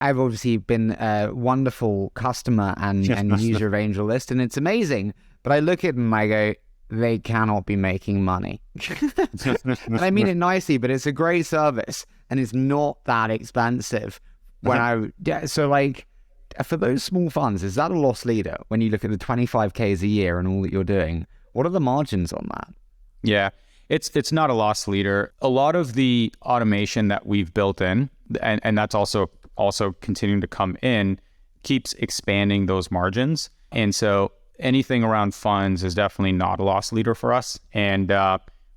I've obviously been a wonderful customer and user of AngelList, and it's amazing. But I look at them and I go, they cannot be making money. And I mean it nicely, but it's a great service and it's not that expensive. So like, for those small funds, is that a loss leader when you look at the 25Ks a year and all that you're doing? What are the margins on that? Yeah, it's not a loss leader. A lot of the automation that we've built in, and that's also continuing to come in, keeps expanding those margins. And so anything around funds is definitely not a loss leader for us. And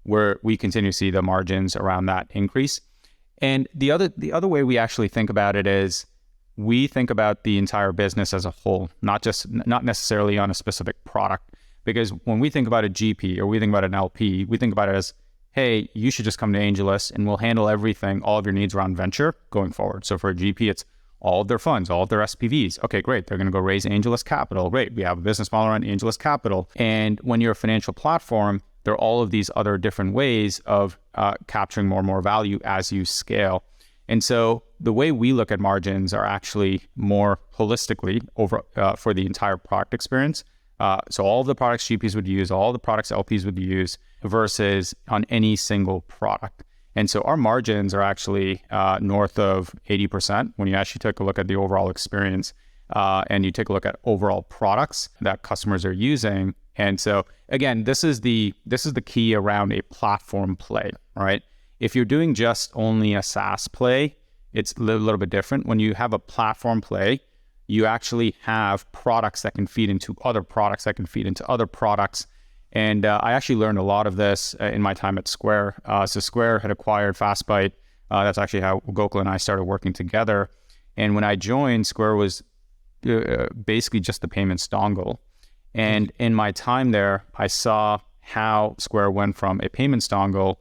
we continue to see the margins around that increase. And the other way we actually think about it is we think about the entire business as a whole, not necessarily on a specific product. Because when we think about a GP or we think about an LP, we think about it as, hey, you should just come to AngelList and we'll handle everything, all of your needs around venture going forward. So for a GP, it's all of their funds, all of their SPVs. Okay, great. They're going to go raise AngelList capital. Great. We have a business model around AngelList capital. And when you're a financial platform, there are all of these other different ways of capturing more and more value as you scale. And so the way we look at margins are actually more holistically over for the entire product experience. So all of the products GPs would use, all the products LPs would use versus on any single product. And so our margins are actually north of 80% when you actually take a look at the overall experience and you take a look at overall products that customers are using. And so again, this is the key around a platform play, right? If you're doing just only a SaaS play, it's a little bit different. When you have a platform play, you actually have products that can feed into other products that can feed into other products. And I actually learned a lot of this in my time at Square. So Square had acquired FastBite. That's actually how Gokul and I started working together. And when I joined, Square was basically just the payments dongle. And in my time there, I saw how Square went from a payments dongle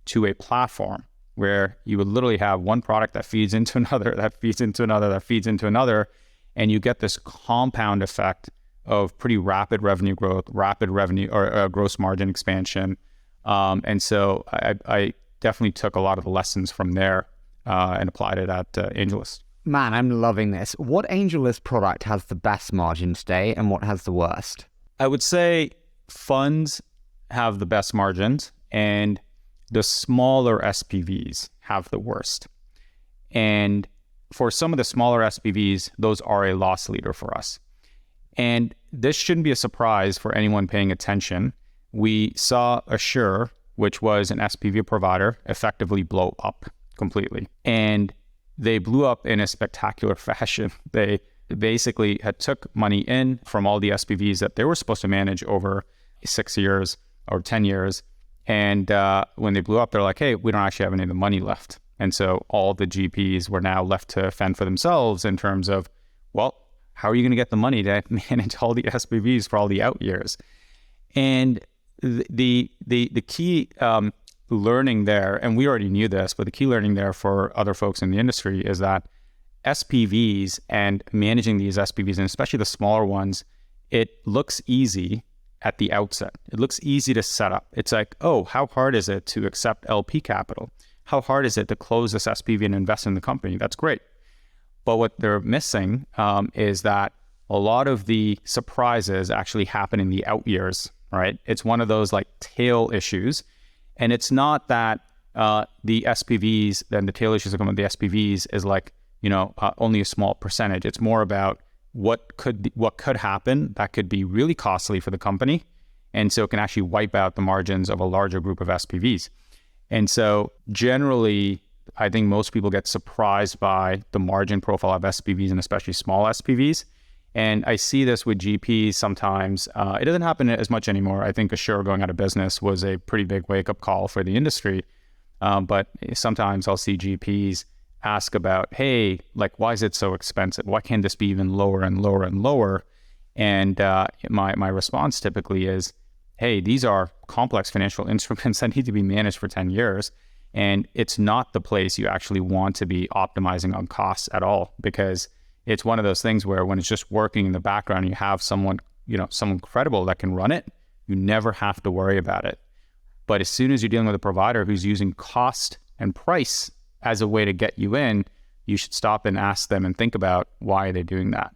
to a platform where you would literally have one product that feeds into another, that feeds into another, that feeds into another. And you get this compound effect of pretty rapid revenue growth, rapid revenue or gross margin expansion. And so I definitely took a lot of the lessons from there and applied it at AngelList. Man, I'm loving this. What AngelList product has the best margin today and what has the worst? I would say funds have the best margins and the smaller SPVs have the worst. And for some of the smaller SPVs, those are a loss leader for us. And this shouldn't be a surprise for anyone paying attention. We saw Assure, which was an SPV provider, effectively blow up completely. And they blew up in a spectacular fashion. They basically had took money in from all the SPVs that they were supposed to manage over 6 years or 10 years. And when they blew up, they're like, hey, we don't actually have any of the money left. And so all the GPs were now left to fend for themselves in terms of, well, how are you going to get the money to manage all the SPVs for all the out years? And the key learning there, and we already knew this, but the key learning there for other folks in the industry is that SPVs and managing these SPVs, and especially the smaller ones, it looks easy at the outset. It looks easy to set up. It's like, oh, how hard is it to accept LP capital? How hard is it to close this SPV and invest in the company? That's great. But what they're missing is that a lot of the surprises actually happen in the out years, right? It's one of those like tail issues. And it's not that the SPVs, then the tail issues that come with the SPVs is like, only a small percentage. It's more about what could happen that could be really costly for the company. And so it can actually wipe out the margins of a larger group of SPVs. And so generally, I think most people get surprised by the margin profile of SPVs and especially small SPVs. And I see this with GPs sometimes. It doesn't happen as much anymore. I think Assure going out of business was a pretty big wake-up call for the industry. But sometimes I'll see GPs ask about, hey, like, why is it so expensive? Why can't this be even lower and lower and lower? And my response typically is, hey, these are complex financial instruments that need to be managed for 10 years. And it's not the place you actually want to be optimizing on costs at all, because it's one of those things where when it's just working in the background, you have someone credible that can run it, you never have to worry about it. But as soon as you're dealing with a provider who's using cost and price as a way to get you in, you should stop and ask them and think about why are they doing that.